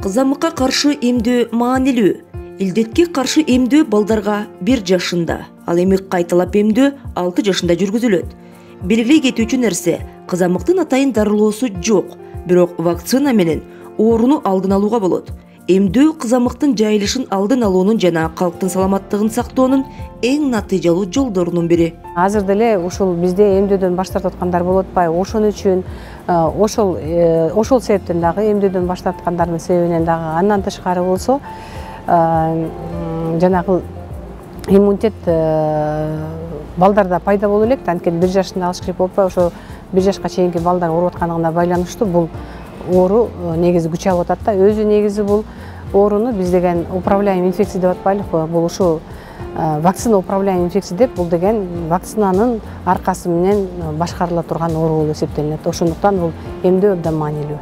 Кызамыкка каршы эмдөө маанилүү. Илдетке каршы эмдөө балдарга 1 жашында, ал эми кайталап эмдөө 6 жашында жүргүзүлөт. Белгилей кетүүчү нерсе, кызамыктын атайын дарылоосу жок, бирок вакцина менен ооруну алдын алууга болот. Эмдөө кызамыктын жайылышын алдын алуунун жана калктын саламаттыгын сактоонун эң натыйжалуу жолдорунун бири. Азыр деле ушул бизде эмдөөдөн баш тартып аткандар болуп атпайбы? Ошон үчүн ошол себептен дагы эмдөөдөн баш тарткандардын себебинен дагы андан тышкары болсо жанагы иммунитет балдарда пайда боло элек. Анткени 1 жашында алыш керек болуп атпайбы? Ошо 1 жашка чейинки балдар ооруп аткандыгына байланыштуу бул оору негизи күч алып атат да. Өзү негизи бул ооруну биз деген управляемый инфекция деп атпайлыкпы? Бул ушу вакцина управляемый инфекция деп, бул деген вакцинанын аркасы менен башкарыла турган оору болуп эсептелинет. Ошондуктан бул эмдөө абдан маанилүү.